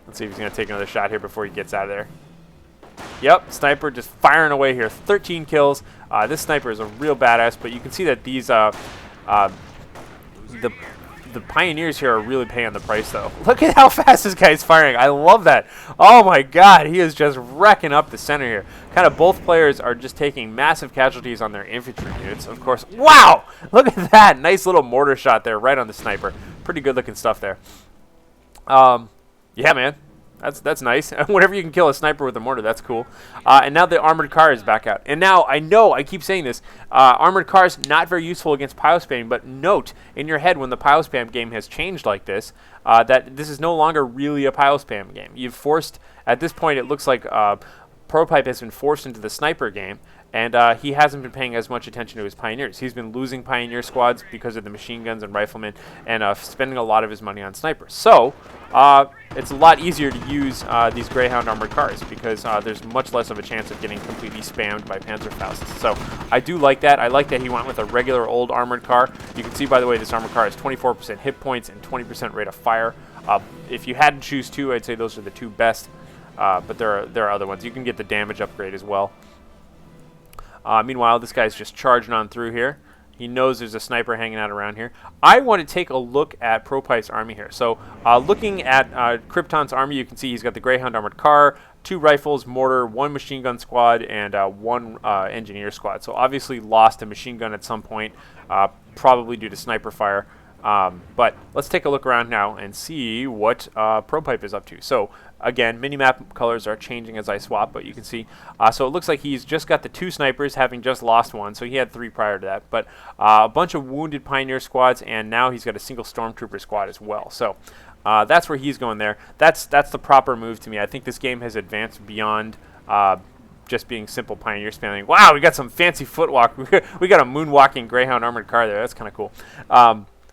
Let's see if he's going to take another shot here before he gets out of there. Yep, sniper just firing away here. 13 kills. This sniper is a real badass, but you can see that these the Pioneers here are really paying the price, though. Look at how fast this guy's firing. I love that. Oh, my God. He is just wrecking up the center here. Kind of both players are just taking massive casualties on their infantry units, of course. Wow! Look at that. Nice little mortar shot there right on the sniper. Pretty good-looking stuff there. Yeah, man. That's nice. Whenever you can kill a sniper with a mortar, that's cool. And now the armored car is back out. And now, I know, I keep saying this, armored cars not very useful against pile spamming, but note in your head when the pile spam game has changed like this, that this is no longer really a pile spam game. You've forced, at this point, it looks like ProPipe has been forced into the sniper game, and he hasn't been paying as much attention to his Pioneers. He's been losing Pioneer squads because of the machine guns and riflemen, and spending a lot of his money on snipers. So, it's a lot easier to use these Greyhound armored cars because there's much less of a chance of getting completely spammed by Panzerfausts. So, I do like that. I like that he went with a regular old armored car. You can see, by the way, this armored car has 24% hit points and 20% rate of fire. If you had to choose two, I'd say those are the two best. But there are other ones. You can get the damage upgrade as well. Meanwhile, this guy's just charging on through here. He knows there's a sniper hanging out around here. I want to take a look at ProPipe's army here. So, looking at CryptoN's army, you can see he's got the Greyhound armored car, 2 rifles, mortar, 1 machine gun squad, and 1 engineer squad. So, obviously lost a machine gun at some point, probably due to sniper fire. But let's take a look around now and see what ProPipe is up to. So, again, minimap colors are changing as I swap, but you can see. So it looks like he's just got the 2 snipers, having just lost 1. So he had 3 prior to that. But a bunch of wounded Pioneer squads, and now he's got a single Stormtrooper squad as well. So that's where he's going there. That's the proper move to me. I think this game has advanced beyond just being simple Pioneer spamming. Wow, we got some fancy footwalk. We got a moonwalking Greyhound armored car there. That's kind of cool.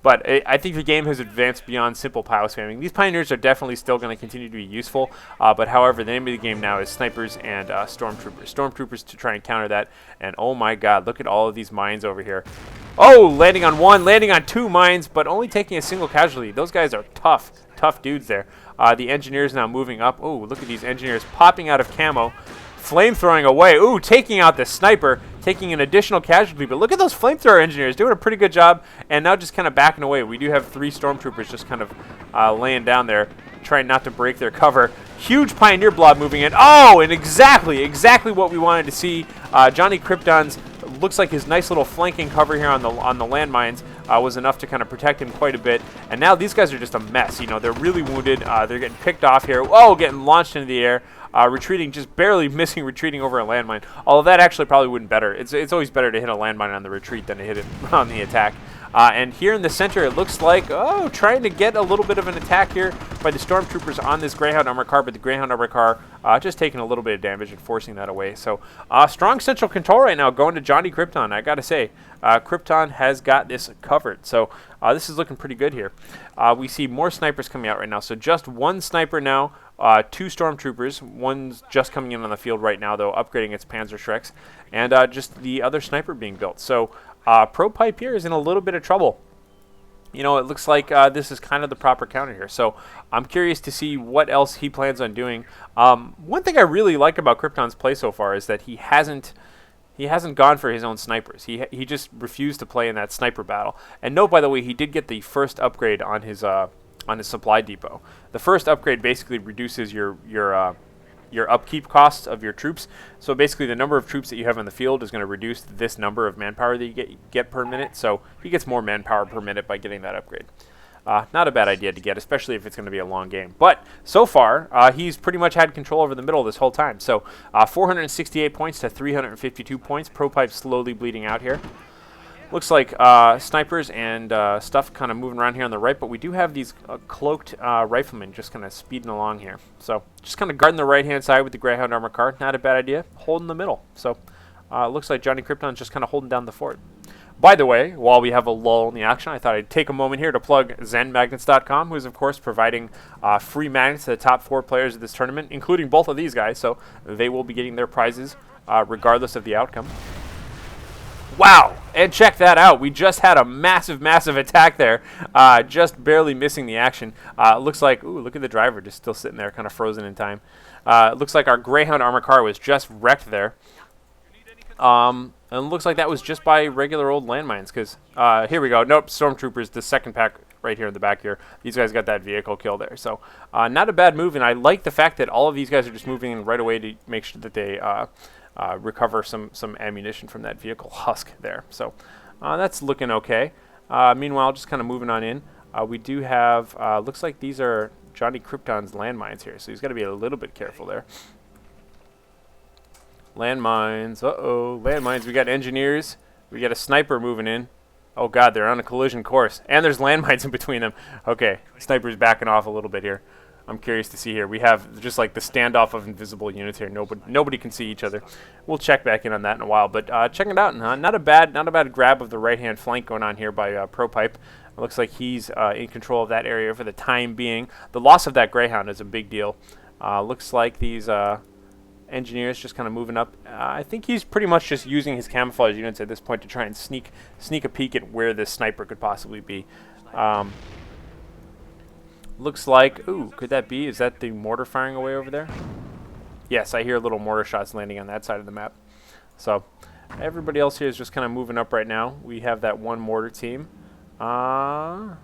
But I think the game has advanced beyond simple pile spamming. These Pioneers are definitely still going to continue to be useful. But however, the name of the game now is snipers and stormtroopers. Stormtroopers to try and counter that. And oh my God, look at all of these mines over here. Oh, landing on 1, landing on 2 mines, but only taking a single casualty. Those guys are tough dudes there. The engineers now moving up. Oh, look at these engineers popping out of camo. Flame throwing away. Ooh, taking out the sniper, taking an additional casualty. But look at those flamethrower engineers doing a pretty good job. And now just kind of backing away. We do have 3 stormtroopers just kind of laying down there, trying not to break their cover. Huge Pioneer blob moving in. Oh, and exactly what we wanted to see. Johnny CryptoN's looks like his nice little flanking cover here on the landmines was enough to kind of protect him quite a bit. And now these guys are just a mess. You know, they're really wounded. They're getting picked off here. Oh, getting launched into the air. Retreating, just barely missing retreating over a landmine. Although that actually probably wouldn't better. It's always better to hit a landmine on the retreat than to hit it on the attack. And here in the center, it looks like, trying to get a little bit of an attack here by the Stormtroopers on this Greyhound armor car, but the Greyhound armor car just taking a little bit of damage and forcing that away. So, strong central control right now going to Johnny CryptoN. I gotta say, CryptoN has got this covered. So, this is looking pretty good here. We see more snipers coming out right now. So, just 1 sniper now, 2 Stormtroopers. One's just coming in on the field right now, though, upgrading its Panzer Shreks. And just the other sniper being built. So, ProPipe here is in a little bit of trouble. You know, it looks like this is kind of the proper counter here. So I'm curious to see what else he plans on doing. One thing I really like about CryptoN's play so far is that he hasn't gone for his own snipers. He just refused to play in that sniper battle. And note, by the way, he did get the first upgrade on his supply depot. The first upgrade basically reduces your upkeep costs of your troops. So basically the number of troops that you have in the field is going to reduce this number of manpower that you get per minute. So he gets more manpower per minute by getting that upgrade. Not a bad idea to get, especially if it's going to be a long game. But so far, he's pretty much had control over the middle this whole time. So 468 points to 352 points. ProPipe slowly bleeding out here. Looks like snipers and stuff kind of moving around here on the right, but we do have these cloaked riflemen just kind of speeding along here. So just kind of guarding the right-hand side with the Greyhound armor car. Not a bad idea. Holding the middle. So looks like Johnny CryptoN's just kind of holding down the fort. By the way, while we have a lull in the action, I thought I'd take a moment here to plug ZenMagnets.com, who is, of course, providing free magnets to the top 4 players of this tournament, including both of these guys. So they will be getting their prizes regardless of the outcome. Wow, and check that out. We just had a massive, massive attack there, just barely missing the action. Looks like, ooh, look at the driver just still sitting there, kind of frozen in time. Looks like our Greyhound armored car was just wrecked there. And it looks like that was just by regular old landmines, because here we go. Nope, stormtroopers, the second pack right here in the back here. These guys got that vehicle kill there. So not a bad move, and I like the fact that all of these guys are just moving in right away to make sure that they recover some ammunition from that vehicle husk there. So that's looking okay. Meanwhile, just kind of moving on in. We do have, looks like these are Johnny Krypton's landmines here, so he's got to be a little bit careful there. Landmines, uh-oh, landmines. We got engineers. We got a sniper moving in. Oh, God, they're on a collision course. And there's landmines in between them. Okay, sniper's backing off a little bit here. I'm curious to see here. We have just like the standoff of invisible units here. Nobody can see each other. We'll check back in on that in a while. But check it out. Not a bad grab of the right-hand flank going on here by ProPipe. It looks like he's in control of that area for the time being. The loss of that Greyhound is a big deal. Looks like these engineers just kind of moving up. I think he's pretty much just using his camouflage units at this point to try and sneak a peek at where this sniper could possibly be. Looks like, ooh, could that be? Is that the mortar firing away over there? Yes, I hear little mortar shots landing on that side of the map. So everybody else here is just kind of moving up right now. We have that one mortar team. I'm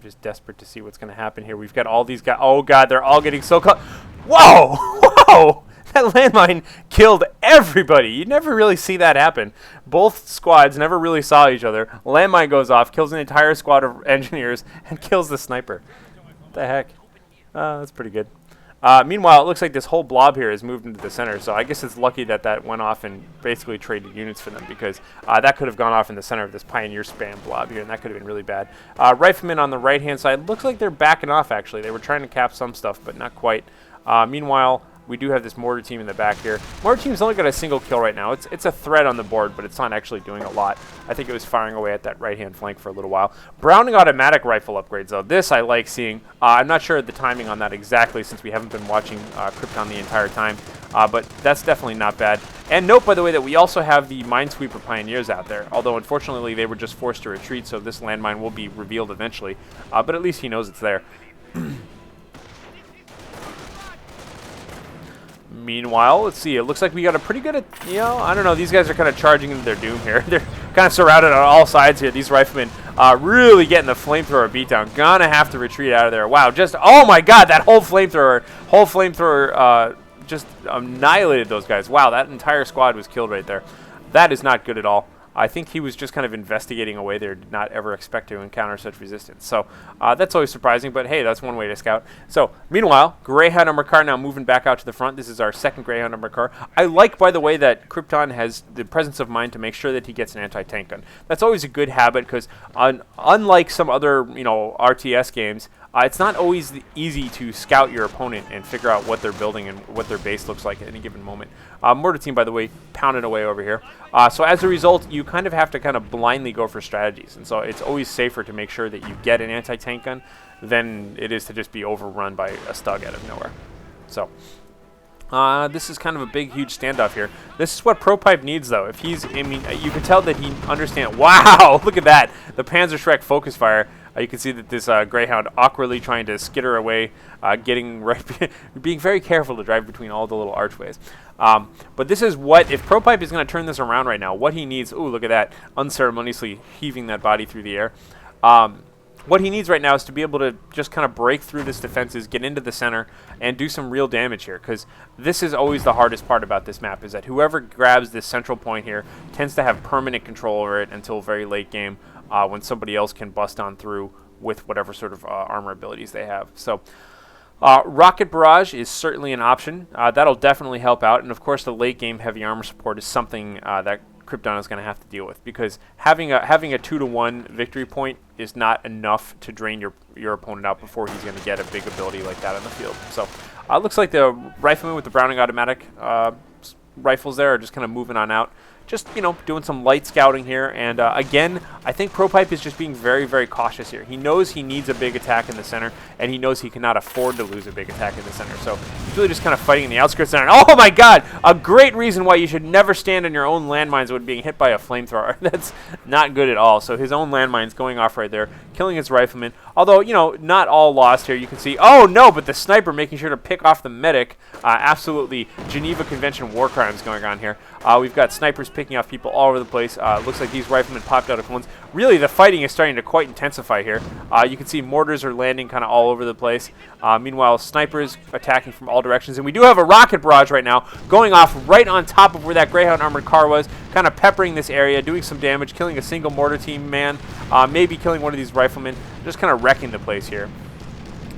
just desperate to see what's going to happen here. We've got all these guys. Oh, God, they're all getting so close. Whoa! Whoa! That landmine killed everybody. You never really see that happen. Both squads never really saw each other. Landmine goes off, kills an entire squad of engineers, and kills the sniper. What the heck? That's pretty good. Meanwhile, it looks like this whole blob here has moved into the center, so I guess it's lucky that that went off and basically traded units for them, because that could have gone off in the center of this Pioneer spam blob here, and that could have been really bad. Riflemen on the right-hand side, looks like they're backing off, actually. They were trying to cap some stuff, but not quite. Meanwhile, we do have this mortar team in the back here. Mortar team's only got a single kill right now. It's a threat on the board, but it's not actually doing a lot. I think it was firing away at that right-hand flank for a little while. Browning automatic rifle upgrades, though. This I like seeing. I'm not sure of the timing on that exactly, since we haven't been watching CryptoN the entire time, but that's definitely not bad. And note, by the way, that we also have the Minesweeper Pioneers out there, although unfortunately they were just forced to retreat, so this landmine will be revealed eventually, but at least he knows it's there. Meanwhile, let's see, it looks like we got a pretty good, I don't know, these guys are kind of charging into their doom here. They're kind of surrounded on all sides here. These riflemen really getting the flamethrower beatdown. Gonna have to retreat out of there. Wow, just, oh my God, that whole flamethrower just annihilated those guys. Wow, that entire squad was killed right there. That is not good at all. I think he was just kind of investigating a way there, did not ever expect to encounter such resistance. So that's always surprising, but hey, that's one way to scout. So meanwhile, Greyhound armored car now moving back out to the front. This is our second Greyhound armored car. I like, by the way, that CryptoN has the presence of mind to make sure that he gets an anti-tank gun. That's always a good habit, because unlike some other RTS games, it's not always easy to scout your opponent and figure out what they're building and what their base looks like at any given moment. Mortar team, by the way, pounding away over here. So as a result, you kind of have to kind of blindly go for strategies. And so it's always safer to make sure that you get an anti-tank gun than it is to just be overrun by a Stug out of nowhere. So this is kind of a big, huge standoff here. This is what ProPipe needs, though. If he's, I mean, you can tell that he understands. Wow, look at that. The Panzerschreck focus fire. You can see that this Greyhound awkwardly trying to skitter away, getting right, being very careful to drive between all the little archways. But this is what, if ProPipe is going to turn this around right now, what he needs, ooh, look at that, unceremoniously heaving that body through the air. What he needs right now is to be able to just kind of break through this defenses, get into the center, and do some real damage here, because this is always the hardest part about this map, is that whoever grabs this central point here tends to have permanent control over it until very late game, when somebody else can bust on through with whatever sort of armor abilities they have. So rocket barrage is certainly an option. That'll definitely help out, and of course the late game heavy armor support is something that CryptoN is going to have to deal with, because having a 2-to-1 victory point is not enough to drain your opponent out before he's going to get a big ability like that on the field. So looks like the riflemen with the Browning automatic rifles there are just kind of moving on out just, you know, doing some light scouting here. And again, I think ProPipe is just being very, very cautious here. He knows he needs a big attack in the center, and he knows he cannot afford to lose a big attack in the center. So he's really just kind of fighting in the outskirts there. And oh my god, a great reason why you should never stand on your own landmines when being hit by a flamethrower. That's not good at all. So his own landmines going off right there, killing his rifleman. Although, you know, not all lost here. You can see, oh no, but the sniper making sure to pick off the medic. Absolutely Geneva Convention war crimes going on here. We've got snipers picking off people all over the place. Looks like these riflemen popped out of cones. Really, the fighting is starting to quite intensify here. You can see mortars are landing kind of all over the place. Meanwhile, snipers attacking from all directions. And we do have a rocket barrage right now going off right on top of where that Greyhound armored car was, kind of peppering this area, doing some damage, killing a single mortar team man, maybe killing one of these riflemen, just kind of wrecking the place here.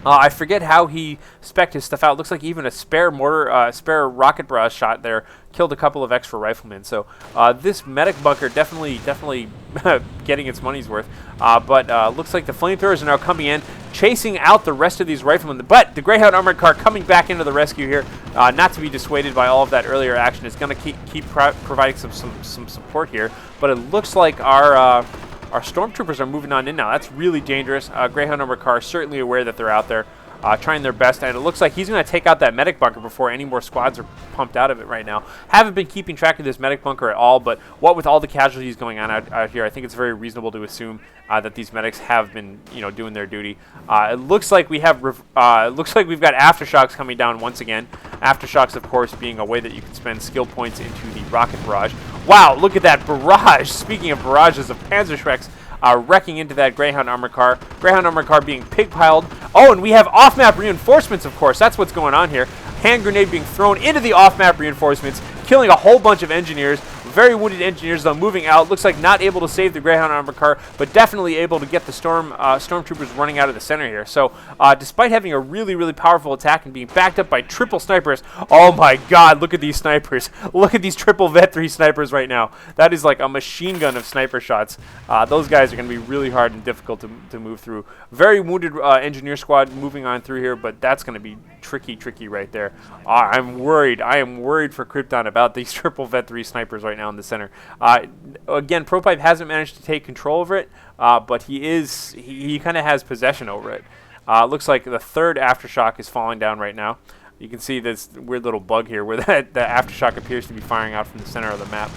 I forget how he spec'd his stuff out. Looks like even a spare mortar, spare rocket barrage shot there killed a couple of extra riflemen. So this medic bunker definitely getting its money's worth. But looks like the flamethrowers are now coming in, chasing out the rest of these riflemen. But the Greyhound armored car coming back into the rescue here, not to be dissuaded by all of that earlier action, is going to keep providing some support here. But it looks like our stormtroopers are moving on in now. That's really dangerous. Greyhound armored car certainly aware that they're out there, trying their best, and it looks like he's going to take out that medic bunker before any more squads are pumped out of it right now. Haven't been keeping track of this medic bunker at all, but what with all the casualties going on out here, I think it's very reasonable to assume that these medics have been, you know, doing their duty. It looks like we have, we've got aftershocks coming down once again. Aftershocks, of course, being a way that you can spend skill points into the rocket barrage. Wow, look at that barrage! Speaking of barrages of Panzerschrecks, wrecking into that Greyhound armored car. Greyhound armored car being pig-piled. Oh, and we have off-map reinforcements, of course. That's what's going on here. Hand grenade being thrown into the off-map reinforcements, killing a whole bunch of engineers. Very wounded engineers, though, moving out. Looks like not able to save the Greyhound armored car, but definitely able to get the stormtroopers running out of the center here. So, despite having a really, really powerful attack and being backed up by triple snipers, oh my god, look at these snipers. Look at these triple Vet 3 snipers right now. That is like a machine gun of sniper shots. Those guys are going to be really hard and difficult to move through. Very wounded engineer squad moving on through here, but that's going to be tricky right there. I'm worried. I am worried for CryptoN about these triple Vet 3 snipers right now in the center. Again, ProPipe hasn't managed to take control over it, but he kind of has possession over it. Looks like the third aftershock is falling down right now. You can see this weird little bug here where the aftershock appears to be firing out from the center of the map.